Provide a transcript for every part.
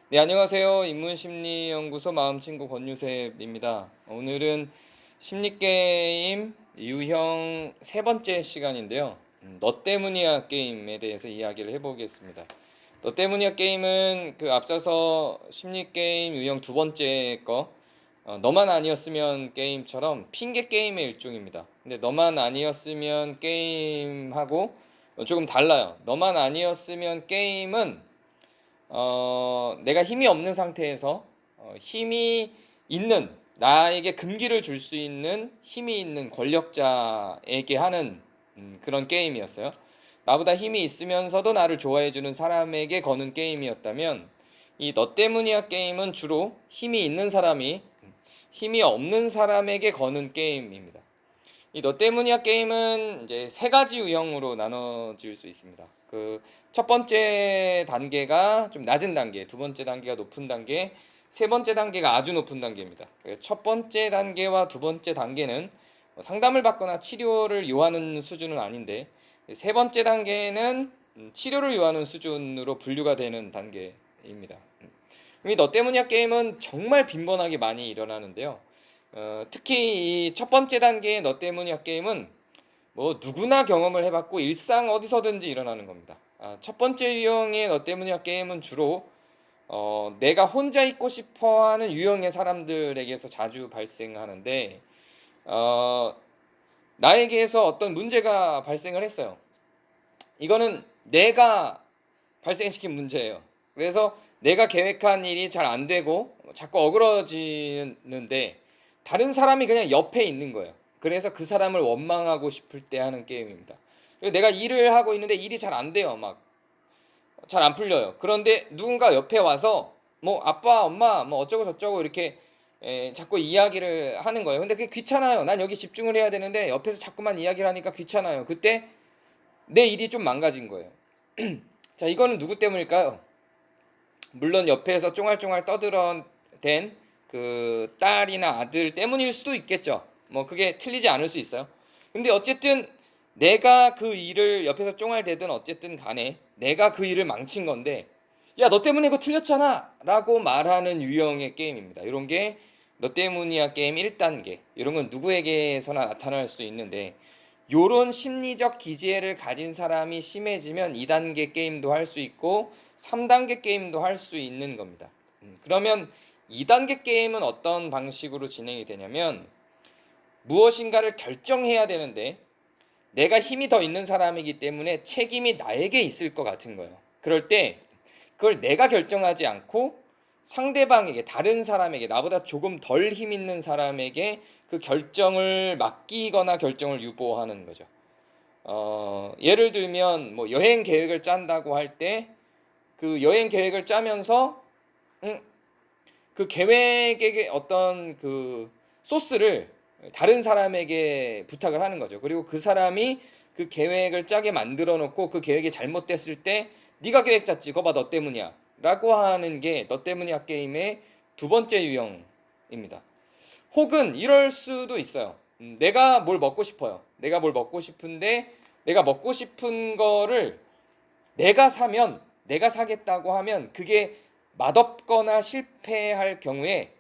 네, 안녕하세요. 인문심리연구소 마음친구 권유셉입니다. 오늘은 심리게임 유형 세 번째 시간인데요. 너 때문이야 게임에 대해서 이야기를 해보겠습니다. 너 때문이야 게임은 그 앞서서 심리게임 유형 두 번째 거 너만 아니었으면 게임처럼 핑계 게임의 일종입니다. 근데 너만 아니었으면 게임하고 조금 달라요. 너만 아니었으면 게임은 내가 힘이 없는 상태에서 힘이 있는 나에게 금기를 줄 수 있는 힘이 있는 권력자에게 하는 그런 게임이었어요. 나보다 힘이 있으면서도 나를 좋아해주는 사람에게 거는 게임이었다면 이 너 때문이야 게임은 주로 힘이 있는 사람이 힘이 없는 사람에게 거는 게임입니다. 이 너 때문이야 게임은 이제 세 가지 유형으로 나눠질 수 있습니다. 그 첫 번째 단계가 좀 낮은 단계, 두 번째 단계가 높은 단계, 세 번째 단계가 아주 높은 단계입니다. 첫 번째 단계와 두 번째 단계는 상담을 받거나 치료를 요하는 수준은 아닌데, 세 번째 단계는 치료를 요하는 수준으로 분류가 되는 단계입니다. 이 너 때문이야 게임은 정말 빈번하게 많이 일어나는데요. 특히 이 첫 번째 단계의 너 때문이야 게임은 뭐 누구나 경험을 해봤고 일상 어디서든지 일어나는 겁니다. 첫 번째 유형의 너 때문이야 게임은 주로 내가 혼자 있고 싶어하는 유형의 사람들에게서 자주 발생하는데 어, 나에게서 어떤 문제가 발생을 했어요. 이거는 내가 발생시킨 문제예요. 그래서 내가 계획한 일이 잘 안 되고 자꾸 어그러지는데 다른 사람이 그냥 옆에 있는 거예요. 그래서 그 사람을 원망하고 싶을 때 하는 게임입니다. 내가 일을 하고 있는데 일이 잘 안 돼요. 막 잘 안 풀려요. 그런데 누군가 옆에 와서 뭐 아빠, 엄마, 뭐 어쩌고 저쩌고 이렇게 자꾸 이야기를 하는 거예요. 근데 그게 귀찮아요. 난 여기 집중을 해야 되는데 옆에서 자꾸만 이야기를 하니까 귀찮아요. 그때 내 일이 좀 망가진 거예요. 자, 이거는 누구 때문일까요? 물론 옆에서 쫑알쫑알 떠들어댄 그 딸이나 아들 때문일 수도 있겠죠. 뭐 그게 틀리지 않을 수 있어요. 근데 어쨌든 내가 그 일을 옆에서 쫑알대든 어쨌든 간에 내가 그 일을 망친 건데 야, 너 때문에 이거 틀렸잖아 라고 말하는 유형의 게임입니다. 이런 게 너 때문이야 게임 1단계. 이런 건 누구에게서나 나타날 수 있는데 요런 심리적 기제를 가진 사람이 심해지면 2단계 게임도 할 수 있고 3단계 게임도 할 수 있는 겁니다. 그러면 2단계 게임은 어떤 방식으로 진행이 되냐면 무엇인가를 결정해야 되는데 내가 힘이 더 있는 사람이기 때문에 책임이 나에게 있을 것 같은 거예요. 그럴 때 그걸 내가 결정하지 않고 상대방에게, 다른 사람에게, 나보다 조금 덜 힘 있는 사람에게 그 결정을 맡기거나 결정을 유보하는 거죠. 예를 들면 뭐 여행 계획을 짠다고 할 때 그 여행 계획을 짜면서 음, 그 계획의 어떤 그 소스를 다른 사람에게 부탁을 하는 거죠. 그리고 그 사람이 그 계획을 짜게 만들어 놓고 그 계획이 잘못됐을 때 네가 계획 짰지, 거봐 너 때문이야 라고 하는 게 너 때문이야 게임의 두 번째 유형입니다. 혹은 이럴 수도 있어요. 내가 뭘 먹고 싶어요. 내가 뭘 먹고 싶은데 내가 먹고 싶은 거를 내가 사면, 내가 사겠다고 하면 그게 맛없거나 실패할 경우에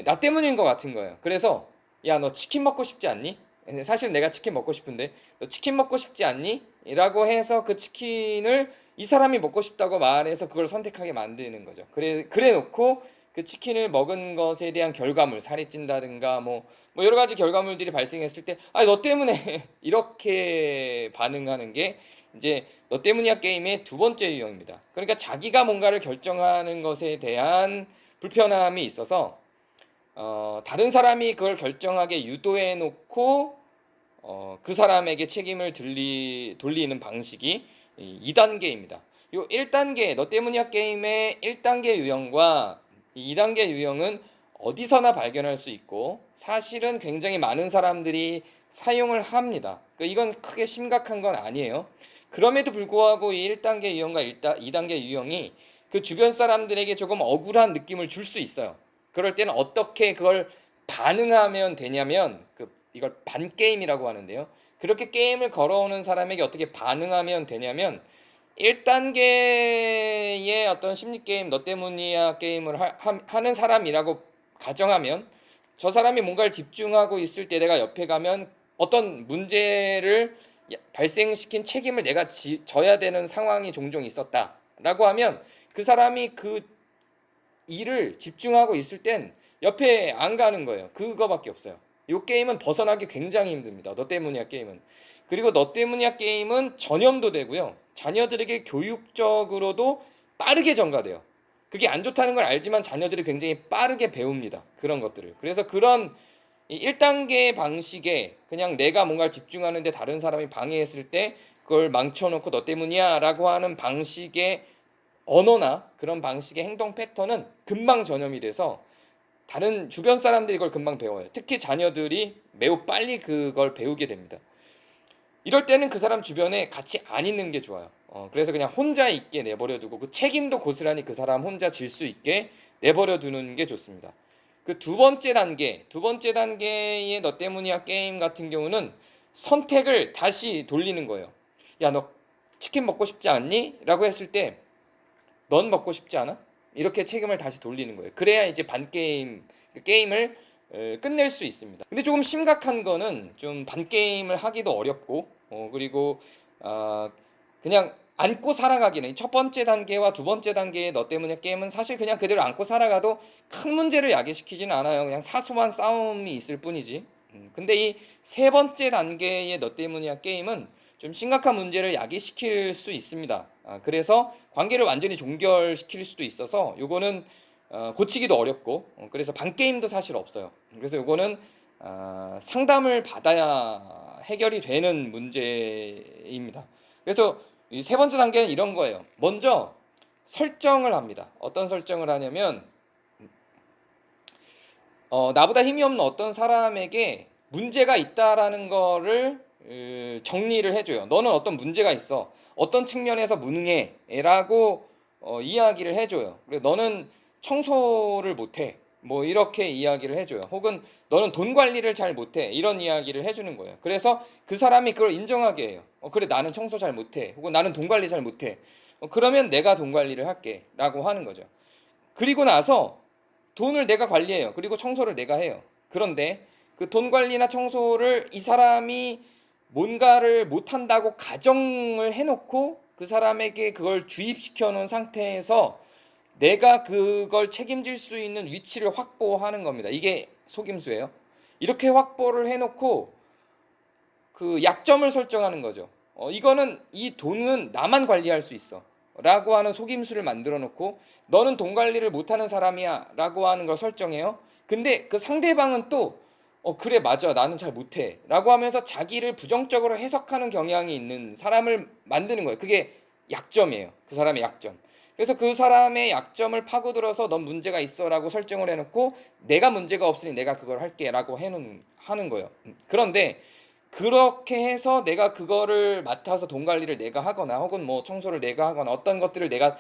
나 때문인 것 같은 거예요. 그래서 야, 너 치킨 먹고 싶지 않니? 사실 내가 치킨 먹고 싶은데 너 치킨 먹고 싶지 않니? 라고 해서 그 치킨을 이 사람이 먹고 싶다고 말해서 그걸 선택하게 만드는 거죠. 그래 놓고 그 치킨을 먹은 것에 대한 결과물, 살이 찐다든가 뭐 여러 가지 결과물들이 발생했을 때, 너 때문에 이렇게 반응하는 게 이제 너 때문이야 게임의 두 번째 유형입니다. 그러니까 자기가 뭔가를 결정하는 것에 대한 불편함이 있어서 다른 사람이 그걸 결정하게 유도해 놓고 그 사람에게 책임을 돌리는 방식이 2단계입니다. 이 1단계 너 때문이야 게임의 1단계 유형과 2단계 유형은 어디서나 발견할 수 있고 사실은 굉장히 많은 사람들이 사용을 합니다. 그러니까 이건 크게 심각한 건 아니에요. 그럼에도 불구하고 이 1단계 유형과 2단계 유형이 그 주변 사람들에게 조금 억울한 느낌을 줄 수 있어요. 그럴 때는 어떻게 그걸 반응하면 되냐면 이걸 반게임이라고 하는데요. 그렇게 게임을 걸어오는 사람에게 어떻게 반응하면 되냐면 1단계의 어떤 심리 게임, 너 때문이야 게임을 하는 사람이라고 가정하면, 저 사람이 뭔가를 집중하고 있을 때 내가 옆에 가면 어떤 문제를 발생시킨 책임을 내가 져야 되는 상황이 종종 있었다라고 하면, 그 사람이 그 일을 집중하고 있을 땐 옆에 안 가는 거예요. 그거밖에 없어요. 이 게임은 벗어나기 굉장히 힘듭니다. 너 때문이야 게임은. 그리고 너 때문이야 게임은 전염도 되고요. 자녀들에게 교육적으로도 빠르게 전가돼요. 그게 안 좋다는 걸 알지만 자녀들이 굉장히 빠르게 배웁니다. 그런 것들을. 그래서 그런 1단계 방식에 그냥 내가 뭔가를 집중하는데 다른 사람이 방해했을 때 그걸 망쳐놓고 너 때문이야 라고 하는 방식의 언어나 그런 방식의 행동 패턴은 금방 전염이 돼서 다른 주변 사람들이 이걸 금방 배워요. 특히 자녀들이 매우 빨리 그걸 배우게 됩니다. 이럴 때는 그 사람 주변에 같이 안 있는 게 좋아요. 그래서 그냥 혼자 있게 내버려두고 그 책임도 고스란히 그 사람 혼자 질 수 있게 내버려두는 게 좋습니다. 그 두 번째 단계의 너 때문이야 게임 같은 경우는 선택을 다시 돌리는 거예요. 야, 너 치킨 먹고 싶지 않니? 라고 했을 때 넌 먹고 싶지 않아? 이렇게 책임을 다시 돌리는 거예요. 그래야 이제 반게임, 그 게임을 끝낼 수 있습니다. 근데 조금 심각한 거는 좀 반게임을 하기도 어렵고, 그리고 그냥 안고 살아가기는, 첫 번째 단계와 두 번째 단계의 너 때문에 게임은 사실 그냥 그대로 안고 살아가도 큰 문제를 야기시키지는 않아요. 그냥 사소한 싸움이 있을 뿐이지. 근데 이 세 번째 단계의 너 때문이야 게임은 좀 심각한 문제를 야기시킬 수 있습니다. 그래서 관계를 완전히 종결시킬 수도 있어서 요거는 고치기도 어렵고, 그래서 반게임도 사실 없어요. 그래서 요거는 상담을 받아야 해결이 되는 문제입니다. 그래서 이 세 번째 단계는 이런 거예요. 먼저 설정을 합니다. 어떤 설정을 하냐면, 나보다 힘이 없는 어떤 사람에게 문제가 있다라는 거를 정리를 해줘요. 너는 어떤 문제가 있어. 어떤 측면에서 무능해. 라고 이야기를 해줘요. 그리고 너는 청소를 못해. 뭐 이렇게 이야기를 해줘요. 혹은 너는 돈 관리를 잘 못해. 이런 이야기를 해주는 거예요. 그래서 그 사람이 그걸 인정하게 해요. 그래, 나는 청소 잘 못해. 혹은 나는 돈 관리 잘 못해. 그러면 내가 돈 관리를 할게. 라고 하는 거죠. 그리고 나서 돈을 내가 관리해요. 그리고 청소를 내가 해요. 그런데 그 돈 관리나 청소를 이 사람이 뭔가를 못한다고 가정을 해놓고 그 사람에게 그걸 주입시켜 놓은 상태에서 내가 그걸 책임질 수 있는 위치를 확보하는 겁니다. 이게 속임수예요. 이렇게 확보를 해놓고 그 약점을 설정하는 거죠. 이거는 이 돈은 나만 관리할 수 있어. 라고 하는 속임수를 만들어 놓고 너는 돈 관리를 못하는 사람이야. 라고 하는 걸 설정해요. 근데 그 상대방은 또 그래 맞아 나는 잘 못해. 라고 하면서 자기를 부정적으로 해석하는 경향이 있는 사람을 만드는 거예요. 그게 약점이에요. 그 사람의 약점. 그래서 그 사람의 약점을 파고들어서 넌 문제가 있어 라고 설정을 해놓고 내가 문제가 없으니 내가 그걸 할게 라고 하는 거예요. 그런데 그렇게 해서 내가 그거를 맡아서 돈 관리를 내가 하거나 혹은 뭐 청소를 내가 하거나 어떤 것들을 내가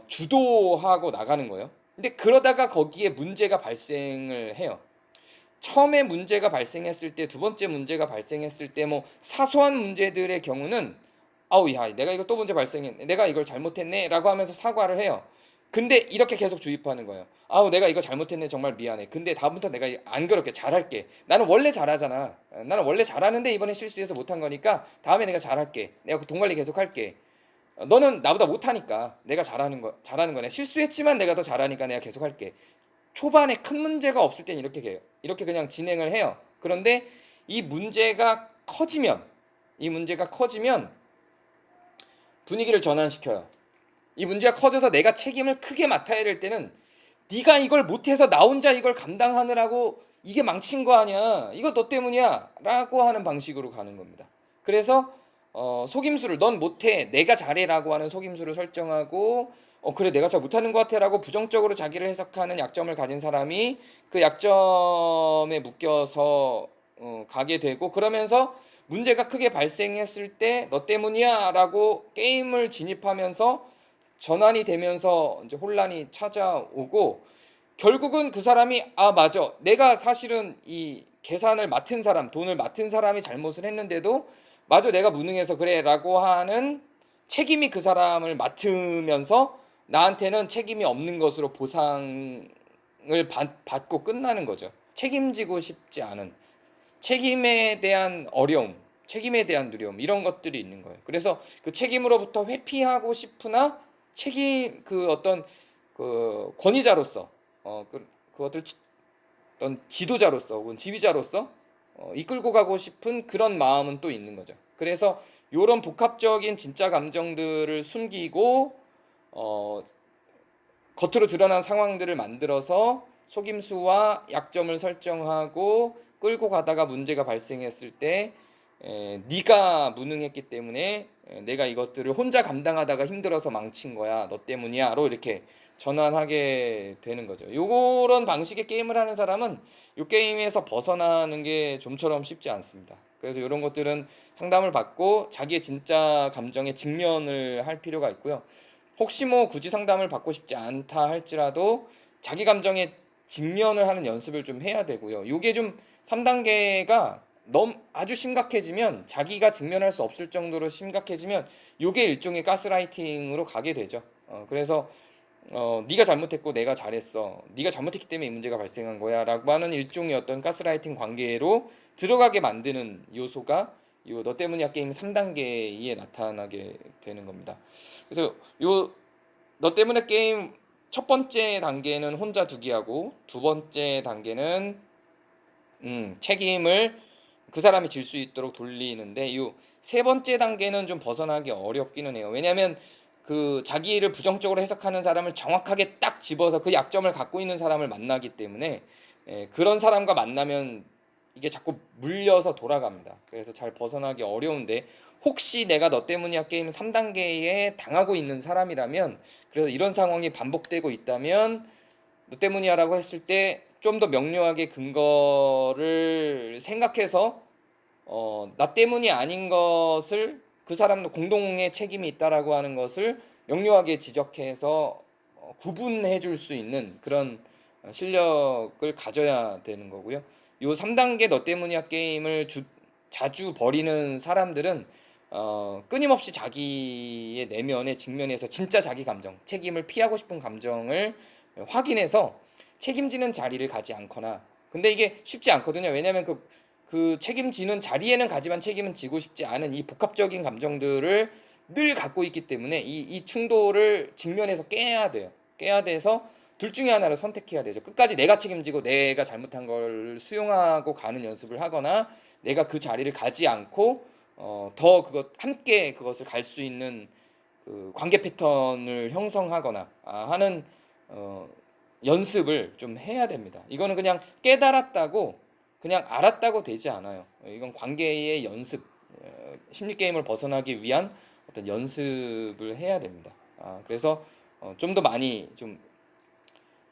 주도하고 나가는 거예요. 근데 그러다가 거기에 문제가 발생을 해요. 처음에 문제가 발생했을 때, 두 번째 문제가 발생했을 때 뭐 사소한 문제들의 경우는 아우 야 내가 이거 또 문제 발생했네, 내가 이걸 잘못했네 라고 하면서 사과를 해요. 근데 이렇게 계속 주입하는 거예요. 아우 내가 이거 잘못했네 정말 미안해. 근데 다음부터 내가 안 그렇게 잘할게. 나는 원래 잘하잖아. 나는 원래 잘하는데 이번에 실수해서 못한 거니까 다음에 내가 잘할게. 내가 그 돈 관리 계속 할게. 너는 나보다 못하니까 내가 잘하는 거네. 실수했지만 내가 더 잘하니까 내가 계속 할게. 초반에 큰 문제가 없을 땐 이렇게 해요. 이렇게 그냥 진행을 해요. 그런데 이 문제가 커지면 이 문제가 커지면 분위기를 전환시켜요. 이 문제가 커져서 내가 책임을 크게 맡아야 될 때는 네가 이걸 못해서 나 혼자 이걸 감당하느라고 이게 망친 거 아니야. 이거 너 때문이야. 라고 하는 방식으로 가는 겁니다. 그래서 속임수를 넌 못해. 내가 잘해라고 하는 속임수를 설정하고 그래 내가 잘 못하는 것 같아라고 부정적으로 자기를 해석하는 약점을 가진 사람이 그 약점에 묶여서 가게 되고 그러면서 문제가 크게 발생했을 때 너 때문이야라고 게임을 진입하면서 전환이 되면서 이제 혼란이 찾아오고 결국은 그 사람이 아 맞아 내가 사실은 이 계산을 맡은 사람 돈을 맡은 사람이 잘못을 했는데도 맞아 내가 무능해서 그래라고 하는 책임이 그 사람을 맡으면서 나한테는 책임이 없는 것으로 보상을 받고 끝나는 거죠. 책임지고 싶지 않은 책임에 대한 어려움, 책임에 대한 두려움 이런 것들이 있는 거예요. 그래서 그 책임으로부터 회피하고 싶으나 책임 그 어떤 그 권위자로서 그것들 어떤 지도자로서 혹은 지휘자로서 이끌고 가고 싶은 그런 마음은 또 있는 거죠. 그래서 이런 복합적인 진짜 감정들을 숨기고 어, 겉으로 드러난 상황들을 만들어서 속임수와 약점을 설정하고 끌고 가다가 문제가 발생했을 때 네가 무능했기 때문에 내가 이것들을 혼자 감당하다가 힘들어서 망친 거야. 너 때문이야로 이렇게 전환하게 되는 거죠. 요런 방식의 게임을 하는 사람은 이 게임에서 벗어나는 게 좀처럼 쉽지 않습니다. 그래서 이런 것들은 상담을 받고 자기의 진짜 감정에 직면을 할 필요가 있고요. 혹시 뭐 굳이 상담을 받고 싶지 않다 할지라도 자기 감정에 직면을 하는 연습을 좀 해야 되고요. 요게 좀 3단계가 너무 아주 심각해지면 자기가 직면할 수 없을 정도로 심각해지면 요게 일종의 가스라이팅으로 가게 되죠. 그래서 네가 잘못했고 내가 잘했어. 네가 잘못했기 때문에 이 문제가 발생한 거야라고 하는 일종의 어떤 가스라이팅 관계로 들어가게 만드는 요소가 요 너 때문이야 게임 3단계에 나타나게 되는 겁니다. 그래서 요 너 때문에 게임 첫 번째 단계는 혼자 두기하고 두 번째 단계는 책임을 그 사람이 질 수 있도록 돌리는데 요 세 번째 단계는 좀 벗어나기 어렵기는 해요. 왜냐하면 그 자기를 부정적으로 해석하는 사람을 정확하게 딱 집어서 그 약점을 갖고 있는 사람을 만나기 때문에 그런 사람과 만나면 이게 자꾸 물려서 돌아갑니다. 그래서 잘 벗어나기 어려운데 혹시 내가 너 때문이야 게임 3단계에 당하고 있는 사람이라면 그래서 이런 상황이 반복되고 있다면 너 때문이야라고 했을 때 좀 더 명료하게 근거를 생각해서 나 때문이 아닌 것을 그 사람도 공동의 책임이 있다라고 하는 것을 명료하게 지적해서 구분해 줄 수 있는 그런 실력을 가져야 되는 거고요. 요 3단계 너 때문이야 게임을 자주 벌이는 사람들은 끊임없이 자기의 내면에 직면해서 진짜 자기 감정, 책임을 피하고 싶은 감정을 확인해서 책임지는 자리를 가지 않거나 근데 이게 쉽지 않거든요. 왜냐하면 그 책임지는 자리에는 가지만 책임은 지고 싶지 않은 이 복합적인 감정들을 늘 갖고 있기 때문에 이 충돌을 직면해서 깨야 돼요. 깨야 돼서 둘 중에 하나를 선택해야 되죠. 끝까지 내가 책임지고 내가 잘못한 걸 수용하고 가는 연습을 하거나 내가 그 자리를 가지 않고 더 그것 함께 그것을 갈 수 있는 그 관계 패턴을 형성하거나 하는 어, 연습을 좀 해야 됩니다. 이거는 그냥 깨달았다고 그냥 알았다고 되지 않아요. 이건 관계의 연습, 심리 게임을 벗어나기 위한 어떤 연습을 해야 됩니다. 그래서 좀 더 많이 좀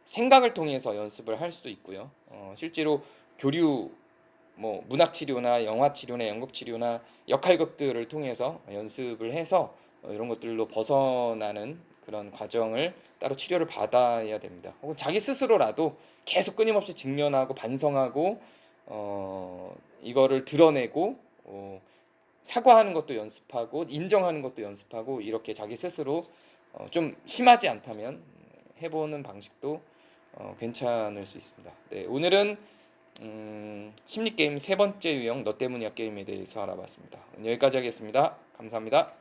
생각을 통해서 연습을 할 수도 있고요. 실제로 교류 뭐 문학 치료나 영화 치료나 연극 치료나 역할극들을 통해서 연습을 해서 이런 것들로 벗어나는 그런 과정을 따로 치료를 받아야 됩니다. 혹은 자기 스스로라도 계속 끊임없이 직면하고 반성하고 이거를 드러내고 사과하는 것도 연습하고 인정하는 것도 연습하고 이렇게 자기 스스로 좀 심하지 않다면 해보는 방식도 괜찮을 수 있습니다. 네, 오늘은 심리 게임 세 번째 유형 너 때문이야 게임에 대해서 알아봤습니다. 여기까지 하겠습니다. 감사합니다.